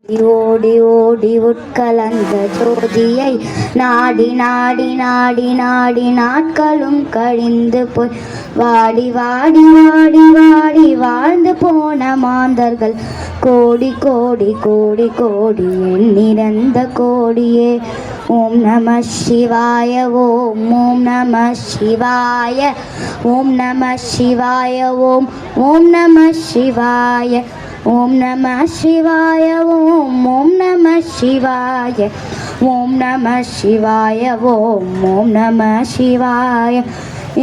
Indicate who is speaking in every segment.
Speaker 1: ஓடி ஓடி உட்கலந்த ஜோதியை நாடி நாடி நாடி நாடி நாட்களும் கழிந்து போய் வாடி வாடி வாடி வாடி வாழ்ந்து போன மாந்தர்கள் கோடி கோடி கோடி கோடி எண்ணிறந்த கோடியே. ஓம் நம சிவாய ஓம் ஓம் நம சிவாய ஓம் நம சிவாய ஓம் ஓம் நம சிவாய ஓம் நம சிவாய ஓம் ஓம் நம சிவாய ஓம் நம சிவாய ஓம் ஓம் நம சிவாய.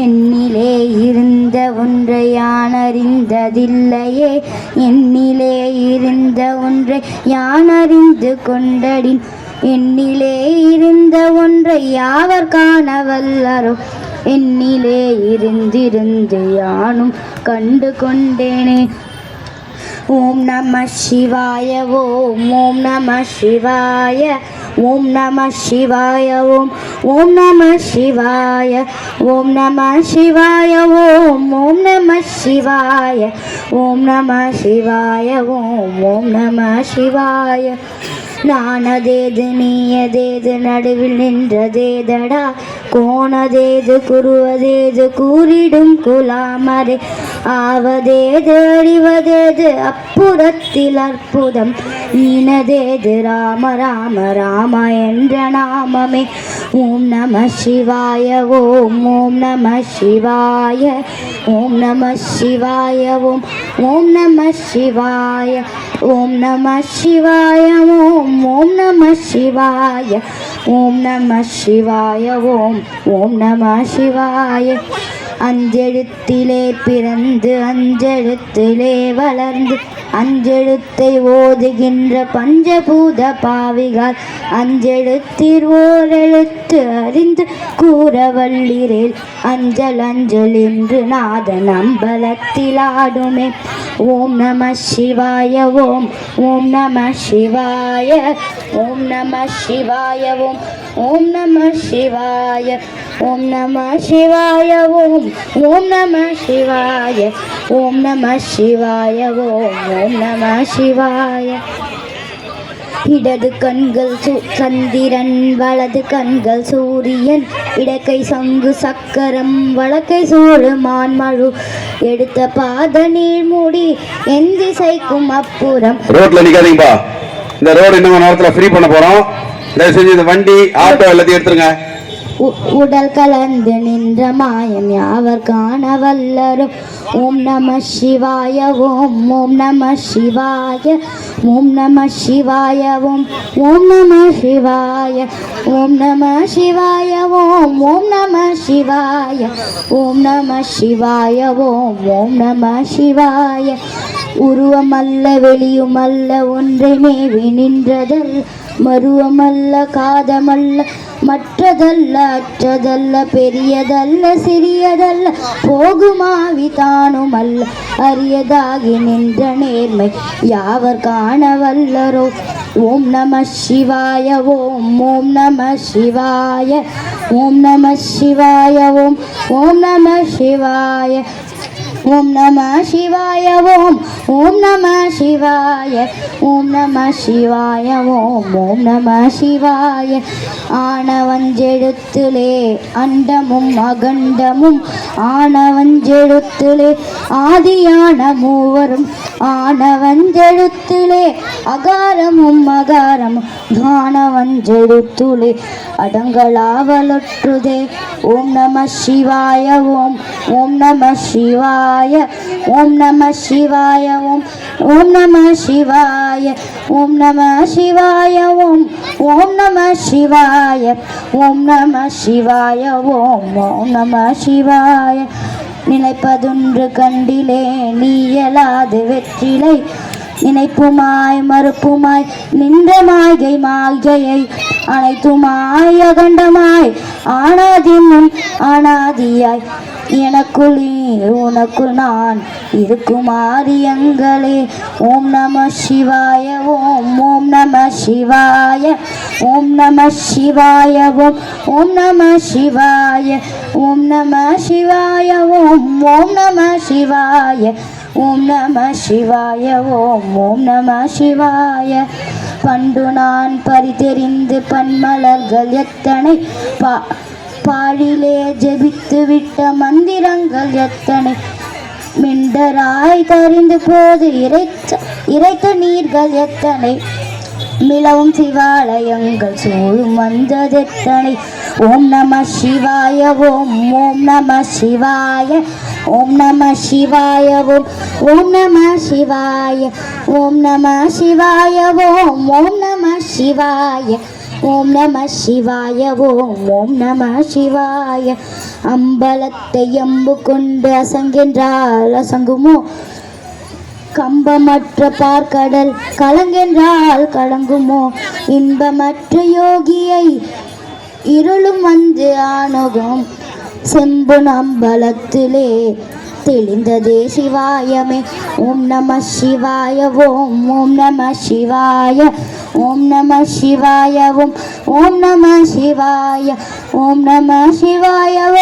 Speaker 1: என்னிலே இருந்த ஒன்றை யான் அறிந்ததில்லையே, என்னிலே இருந்த ஒன்றை யான் அறிந்து கொண்டடின், என்னிலே இருந்த ஒன்றை யாவர் காண வல்லரோ, என்னிலே இருந்திருந்து யானும் கண்டு கொண்டேனே. ஓம் நம சிவாய ஓம் ஓம் நம சிவாய ஓம் நம சிவாய ஓம் ஓம் நம சிவாய ஓம் நம சிவாய ஓம் ஓம் நம சிவாய ஓம் நம சிவாய ஓம் ஓம் நம சிவாய. நானதேது நீயதேது நடுவில் நின்றதேதடா, கோணதேது குருவதேது கூறிடும் குலாமரே, ஆவதேது அழிவதேது அப்புறத்தில் அற்புதம், ஈனதேது ராம ராம ராம என்ற நாமமே. ஓம் நம சிவாய ஓம் ஓம் நம சிவாய ஓம் நம சிவாய ஓம் ஓம் நம சிவாய ஓம் நம சிவாய ஓம் ஓம் நம சிவாய ஓம் நம சிவாய ஓம் ஓம் நம சிவாய. அஞ்செழுத்திலே பிறந்து அஞ்செழுத்திலே வளர்ந்து அஞ்செழுத்தை ஓதுகின்ற பஞ்சபூத பாவிகால் அஞ்செழுத்தில் ஓரெழுத்து அறிந்து கூறவல்லிரேல், அஞ்சல் அஞ்சல் என்று நாதன் அம்பலத்தில் ஆடுமே. ஓம் நம சிவாய ஓம் ஓம் நம சிவாய ஓம் நம சிவாய ஓம் ஓம் நம சிவாய ஓம் நம சிவாய ஓம் ஓம் நம சிவாய ஓம் நம சிவாய ஓம் ஓம் நம சிவாய. இடது கண்கள் சந்திரன், வலது கண்கள் சூரியன், இடக்கை சங்கு சக்கரம், வழக்கை சோறு மான்மழு, எடுத்த பாத நீர் மூடி என் திசைக்கும் அப்புறம்.
Speaker 2: ரோட்ல நிக்காதீங்கப்பா, இந்த ரோடு இன்னும் நேரத்தில் ஃப்ரீ பண்ண போறோம். தயவு செஞ்சு இந்த வண்டி ஆட்டோ எல்லாத்தையும் எடுத்துருங்க.
Speaker 1: உடல் கலந்து நின்ற மாயம் யாவர் காண வல்லரோ. ஓம் நம சிவாய ஓம் ஓம் நம சிவாய ஓம் நம சிவாய ஓம் ஓம் நம சிவாய ஓம் நம சிவாய ஓம் ஓம் நம சிவாய ஓம் நம சிவாய ஓம் ஓம் நம சிவாய. உருவமல்ல வெளியுமல்ல ஒன்றை மேவி நின்றதல், மருவமல்ல காதமல்ல மற்றதல்ல அற்றதல்ல, பெரியதல்ல சிறியதல்ல போகுமாவி தானுமல்ல, அரியதாகி நின்ற நேர்மை யாவர் காண வல்லரோ. ஓம் நம சிவாய ஓம் ஓம் நம சிவாய ஓம் நம சிவாய ஓம் ஓம் நம சிவாய ஓம் நம சிவாய ஓம் ஓம் நம சிவாய ஓம் நம சிவாய ஓம் ஓம் நம சிவாய. ஆனவஞ்செழுத்திலே அண்டமும் அகண்டமும், ஆனவஞ்செழுத்திலே ஆதியான மூவரும், ஆனவஞ்செழுத்திலே அகாரமும் அகாரமும், ஆனவஞ்செழுத்திலே அடங்களாவலொற்றுதே. ஓம் நம சிவாய ஓம் ஓம் நம சிவாய ஓம் நம சிவாய ஓம் ஓம் நம சிவாய ஓம் நம சிவாய ஓம் ஓம் நம சிவாய ஓம் நம சிவாய ஓம் ஓம் நம சிவாய. நினைப்பதொன்று கண்டிலே நீயலாது வெற்றிலை, நினைப்புமாய் மறுப்புமாய் நின்ற மாய்கை மாய்கையை, அனைத்துமாய் அகண்டமாய் ஆனாதிமுன் ஆனாதியாய், எனக்குள் உனக்குள் நான் இருக்குமாரியங்களே. ஓம் நம சிவாய ஓம் ஓம் நம சிவாய ஓம் நம சிவாய ஓம் ஓம் நம சிவாய ஓம் நம சிவாய ஓம் ஓம் நம சிவாய ஓம் நம சிவாய ஓம் ஓம் நம சிவாய. பண்டு நான் பறித்தெறிந்து பன்மலர்கள் எத்தனை பாழிலே ஜெபித்து விட்ட மந்திரங்கள் எத்தனை மிண்டராய் தறிந்து போது இறைத்த நீர்கள் எத்தனை மிளவும் சிவாலயங்கள் சூழும் வந்ததெத்தனை ஓம் நம சிவாய ஓம் ஓம் நம சிவாய ஓம் நம சிவாய ஓம் நம சிவாய ஓம் நம சிவாய ஓம் ஓம் நம சிவாய ஓம் நம சிவாய ஓம் நம சிவாய அம்பலத்தை எம்பு கொண்டு அசங்கென்றால் அசங்குமோ கம்பமற்ற பார்க்கடல் கலங்கென்றால் கலங்குமோ இன்பமற்ற யோகியை இருளும் வந்து ஆணுகும் செம்பு நம்பலத்திலே தெளிந்ததே சிவாயமே ஓம் நம சிவாய ஓம் ஓம் நம சிவாய ஓம் நம சிவாய ஓம் நம சிவாய ஓம் நம சிவாய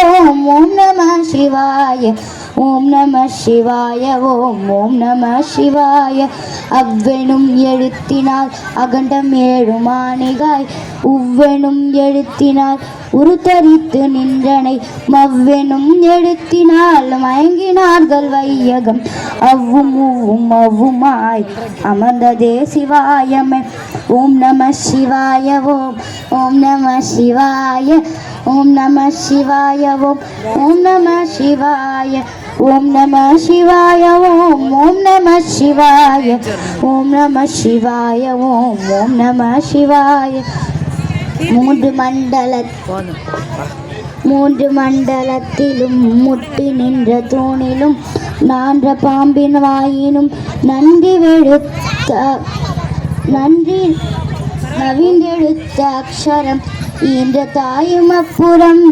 Speaker 1: ஓம் நம சிவாய ஓம் நம சிவாய ஓம் நம சிவாய அவ்வெனும் எழுத்தினால் அகண்டம் ஏழு மாணிகாய் உவ்வெனும் எழுத்தினால் உருத்தரித்து நின்றனை மவ்வெனும் எழுத்தினால் மயங்கினார்கள் வையகம் அவ்வும் உவ்வும் அவ்வுமாய் அமர்ந்ததே சிவாயமே ஓம் நம சிவாய ஓம் நம சிவாய ஓம் நம சிவாய ஓம் நம சிவாய ஓம் நம சிவாய ஓம் நம சிவாய ஓம் நம சிவாய ஓம் நம சிவாய மூன்று மண்டலத்திலும் முட்டி நின்ற தூணிலும் நான்ற பாம்பின் வாயினும் நவிந்தெழுத்த அக்ஷரம் ஈன்ற தாயும் அப்புறம்